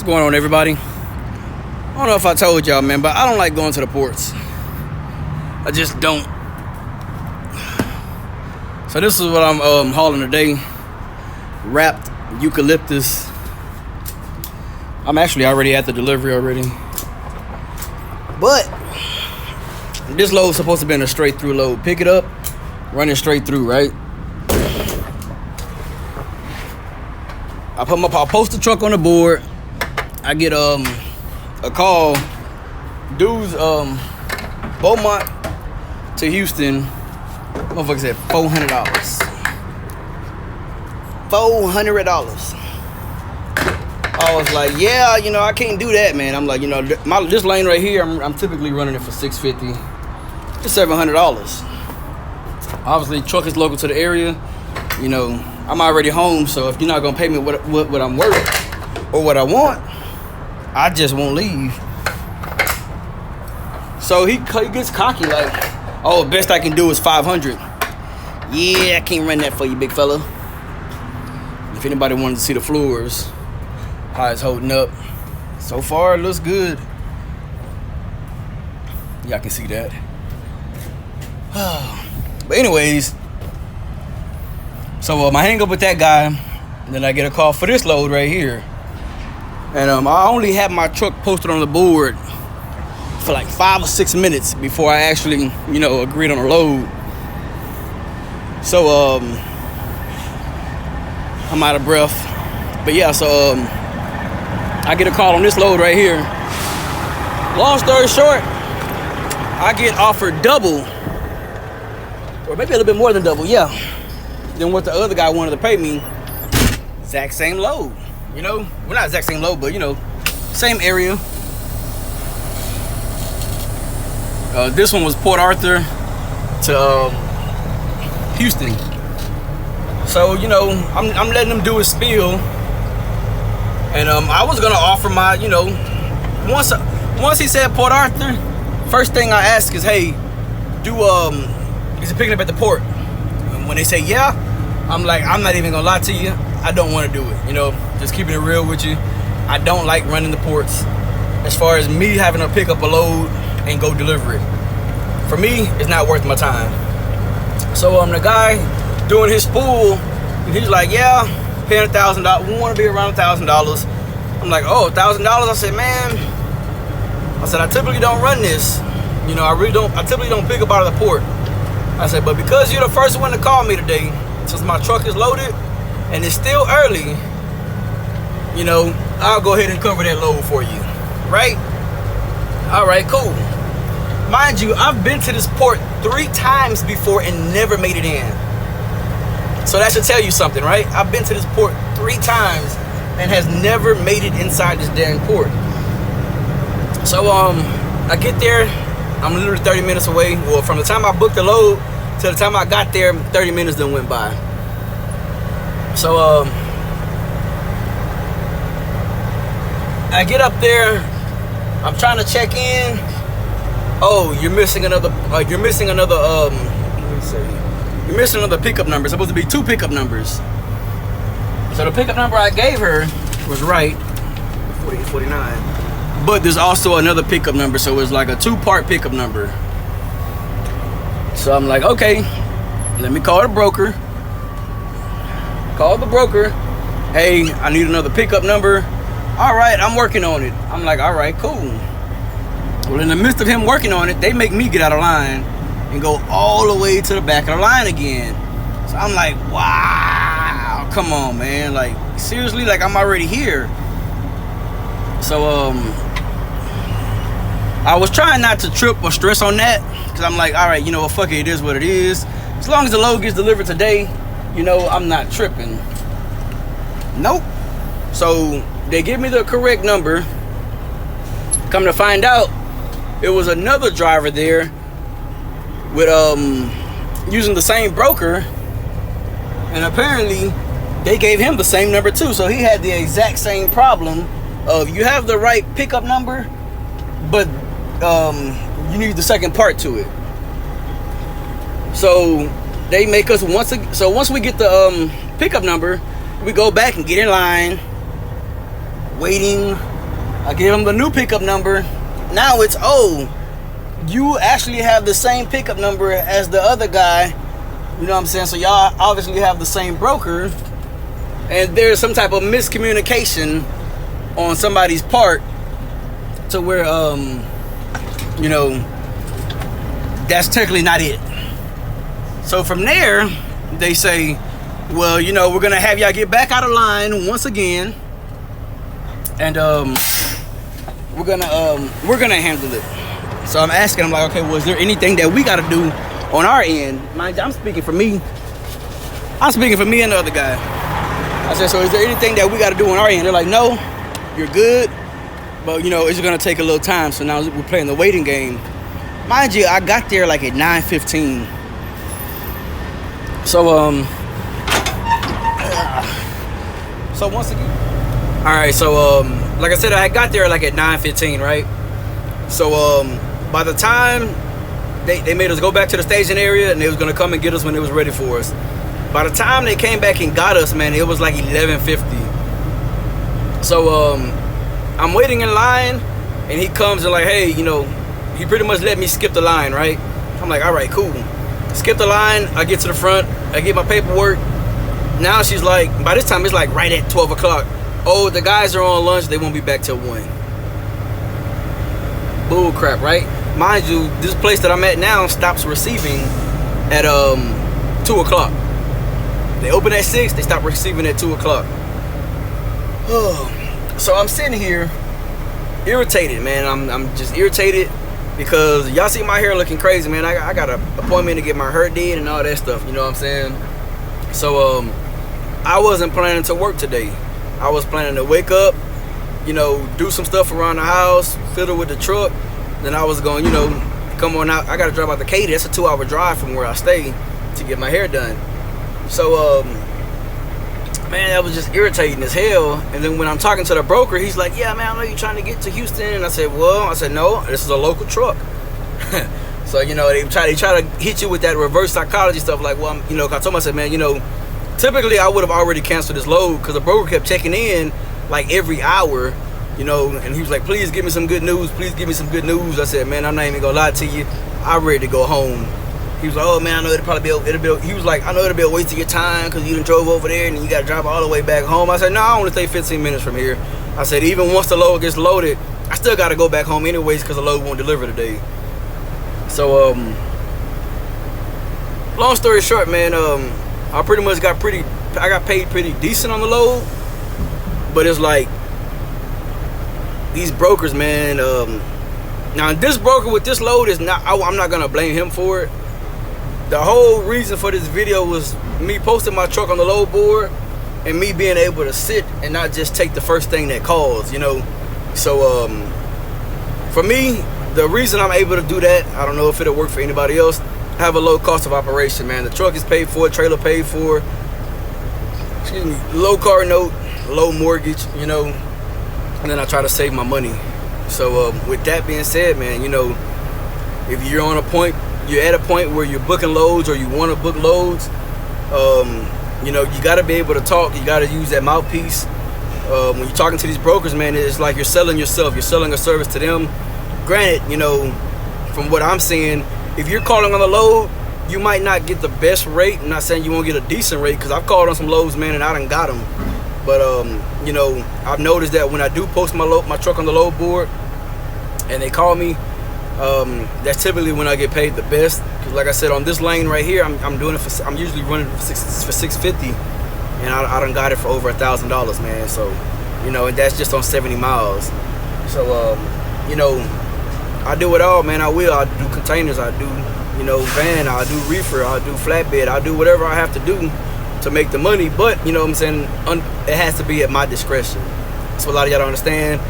What's going on, everybody? I don't know if I told y'all, man, but I don't like going to the ports. I just don't. So this is what I'm hauling today. Wrapped eucalyptus. I'm actually already at the delivery already. But this load's supposed to be a straight through load. Pick it up, run it straight through, right? I post the truck on the board. I get a call. Dude's Beaumont to Houston. Motherfucker said $400. $400. I was like, yeah, I can't do that, man. I'm like, this lane right here, I'm typically running it for $650. It's $700. Obviously, truck is local to the area. I'm already home, so if you're not gonna pay me what I'm worth or what I want, I just won't leave. So he gets cocky, like, oh, best I can do is $500. Yeah, I can't run that for you, big fella. If anybody wanted to see the floors, how it's holding up, so far it looks good. Y'all can see that. But anyways, so I hang up with that guy, and then I get a call for this load right here. And I only had my truck posted on the board for like 5 or 6 minutes before I actually, agreed on a load. So I'm out of breath. But yeah, so I get a call on this load right here. Long story short, I get offered double, or maybe a little bit more than double, yeah, than what the other guy wanted to pay me. Exact same load, well, not exact same load, but same area. This one was Port Arthur to Houston. So I'm letting him do his spiel, and I was gonna offer my once he said Port Arthur, first thing I ask is, hey, is he picking up at the port? And when they say yeah, I'm like, I'm not even gonna lie to you, I don't want to do it. Just keeping it real with you, I don't like running the ports. As far as me having to pick up a load and go deliver it, for me, it's not worth my time. So the guy doing his spool, and he's like, yeah, paying $1,000. We want to be around $1,000. I'm like, oh, $1,000? I said, man, I typically don't run this. I typically don't pick up out of the port. I said, but because you're the first one to call me today, since my truck is loaded and it's still early, I'll go ahead and cover that load for you, right? All right, cool. Mind you, I've been to this port 3 times before and never made it in. So that should tell you something, right? I've been to this port 3 times and has never made it inside this damn port. So I get there, I'm literally 30 minutes away. Well, from the time I booked the load to the time I got there, 30 minutes then went by. So I get up there, I'm trying to check in. Oh, you're missing another let me see. You're missing another pickup number. It's supposed to be 2 pickup numbers. So the pickup number I gave her was right, 4849. But there's also another pickup number, so it's like a 2-part pickup number. So I'm like, okay, let me call the broker. Call the broker. Hey, I need another pickup number. All right, I'm working on it. I'm like, all right, cool. Well, in the midst of him working on it, they make me get out of line and go all the way to the back of the line again. So I'm like, wow, come on, man. Like, seriously, like, I'm already here. So I was trying not to trip or stress on that, because I'm like, all right, fuck it is what it is. As long as the load gets delivered today, I'm not tripping. Nope. So they give me the correct number. Come to find out, it was another driver there with using the same broker, and apparently they gave him the same number too. So he had the exact same problem of, you have the right pickup number, but you need the second part to it. So they make us once we get the pickup number, we go back and get in line, waiting I gave him the new pickup number. Now it's, oh, you actually have the same pickup number as the other guy. You know what I'm saying? So y'all obviously have the same broker, and there's some type of miscommunication on somebody's part to where, you know, that's technically not it. So from there, they say, well, you know, we're gonna have y'all get back out of line once again, and we're gonna handle it. So I'm asking, I'm like, okay, well, is there anything that we gotta do on our end? Mind you, I'm speaking for me and the other guy. I said, so is there anything that we gotta do on our end? They're like, no, you're good, but you know, it's gonna take a little time. So now we're playing the waiting game. Mind you, I got there like at 9:15. So once again, all right. So like I said, I got there like at 9:15, right? So by the time they made us go back to the staging area, and they was gonna come and get us when it was ready for us. By the time they came back and got us, man, it was like 11:50. So I'm waiting in line, and he comes and like, hey, you know, he pretty much let me skip the line, right? I'm like, all right, cool. Skip the line. I get to the front. I get my paperwork. Now she's like, by this time it's like right at 12 o'clock. Oh, the guys are on lunch. They won't be back till 1. Bull crap, right? Mind you, this place that I'm at now stops receiving at 2 o'clock. They open at 6. They stop receiving at 2 o'clock. So I'm sitting here irritated, man. I'm just irritated because y'all see my hair looking crazy, man. I got an appointment to get my hair did and all that stuff, you know what I'm saying? So I wasn't planning to work today. I was planning to wake up, you know, do some stuff around the house, fiddle with the truck. Then I was going, you know, come on out. I got to drive out to Katy. That's a 2-hour drive from where I stay to get my hair done. So, man, that was just irritating as hell. And then when I'm talking to the broker, he's like, yeah, man, I know you're trying to get to Houston. And I said, no, this is a local truck. So, you know, they try to hit you with that reverse psychology stuff. Like, well, you know, I told him, I said, man, you know, typically I would have already canceled this load because the broker kept checking in like every hour, you know, and he was like, please give me some good news. Please give me some good news. I said, man, I'm not even going to lie to you. I'm ready to go home. He was like, oh, man, I know he was like, I know it'll be a waste of your time because you done drove over there and you got to drive all the way back home. I said, no, I only take 15 minutes from here. I said, even once the load gets loaded, I still got to go back home anyways because the load won't deliver today. So, long story short, man, I pretty much got paid pretty decent on the load, but it's like these brokers, man. Now this broker with this load is not. I'm not gonna blame him for it. The whole reason for this video was me posting my truck on the load board and me being able to sit and not just take the first thing that calls, you know. So for me, the reason I'm able to do that, I don't know if it'll work for anybody else. I have a low cost of operation, man. The truck is paid for, trailer paid for. Excuse me, low car note, low mortgage, you know. And then I try to save my money. So with that being said, man, you know, if you're on a point, you're at a point where you're booking loads or you want to book loads, you know, you got to be able to talk. You got to use that mouthpiece. When you're talking to these brokers, man, it's like you're selling yourself. You're selling a service to them. Granted, you know, from what I'm seeing, if you're calling on the load, you might not get the best rate. I'm not saying you won't get a decent rate because I've called on some loads, man, and I done got them. But, you know, I've noticed that when I do post my truck on the load board and they call me, that's typically when I get paid the best. Because like I said, on this lane right here, I'm doing it for, I'm usually running for $650, and I done got it for over $1,000, man. So, you know, and that's just on 70 miles. So, you know, I do it all, man. I do containers, I do, you know, van, I do reefer, I do flatbed, I do whatever I have to do to make the money. But, you know what I'm saying, it has to be at my discretion. That's what a lot of y'all don't understand.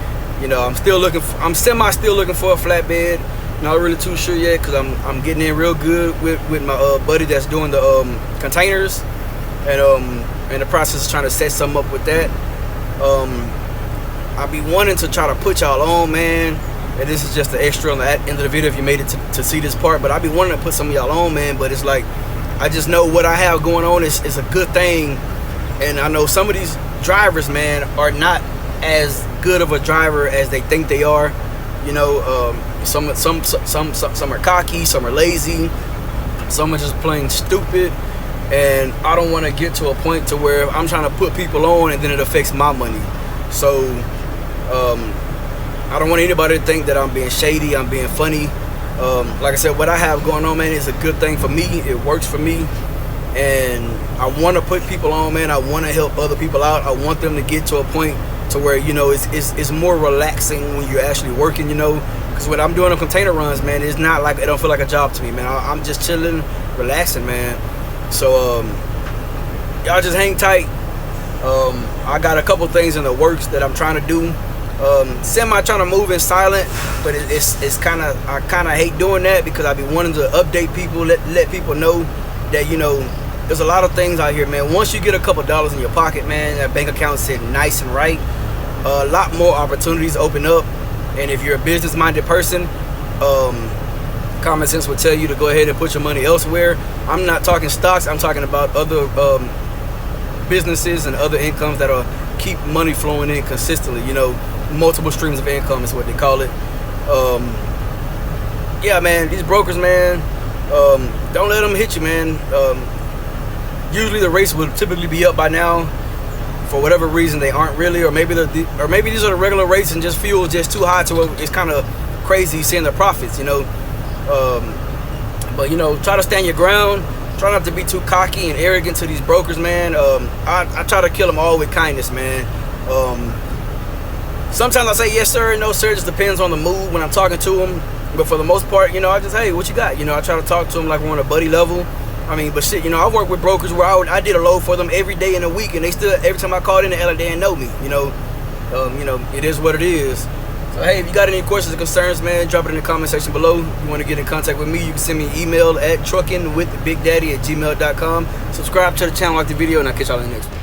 You know, I'm still looking for a flatbed. Not really too sure yet because I'm getting in real good with my buddy that's doing the containers, and in the process of trying to set something up with that. I be wanting to try to put y'all on, man. And this is just the extra on the end of the video if you made it to see this part. But I be wanting to put some of y'all on, man. But it's like, I just know what I have going on is a good thing. And I know some of these drivers, man, are not as good of a driver as they think they are. You know, some are cocky, some are lazy, some are just plain stupid. And I don't want to get to a point to where I'm trying to put people on and then it affects my money. So I don't want anybody to think that I'm being shady, I'm being funny. Like I said, what I have going on, man, is a good thing for me. It works for me, and I want to put people on, man. I want to help other people out. I want them to get to a point to where, you know, it's more relaxing when you're actually working, you know. Because when I'm doing the container runs, man, it's not like, it don't feel like a job to me, man. I'm just chilling, relaxing, man. So y'all just hang tight. I got a couple things in the works that I'm trying to do. Semi trying to move in silent, but it's kind of, I kind of hate doing that because I be wanting to update people, let people know that, you know, there's a lot of things out here, man. Once you get a couple dollars in your pocket, man, that bank account sitting nice and right, a lot more opportunities open up. And if you're a business-minded person, common sense would tell you to go ahead and put your money elsewhere. I'm not talking stocks. I'm talking about other businesses and other incomes that'll keep money flowing in consistently. You know, multiple streams of income is what they call it. Yeah, man, these brokers, man, don't let them hit you, man. Usually the rates would typically be up by now. For whatever reason, they aren't really, or maybe these are the regular rates and just fuel is just too high to where it's kind of crazy seeing the profits, you know. But you know, try to stand your ground. Try not to be too cocky and arrogant to these brokers, man. I try to kill them all with kindness, man. Sometimes I say yes sir and no sir, it just depends on the mood when I'm talking to them. But for the most part, you know, I just, hey, what you got? You know, I try to talk to them like we're on a buddy level. I mean, but shit, you know, I work with brokers where I did a load for them every day in a week, and they still, every time I called in, they didn't know me. You know, it is what it is. So hey, if you got any questions or concerns, man, drop it in the comment section below. If you want to get in contact with me, you can send me an email at truckingwithbigdaddy@gmail.com. Subscribe to the channel, like the video, and I'll catch y'all in the next one.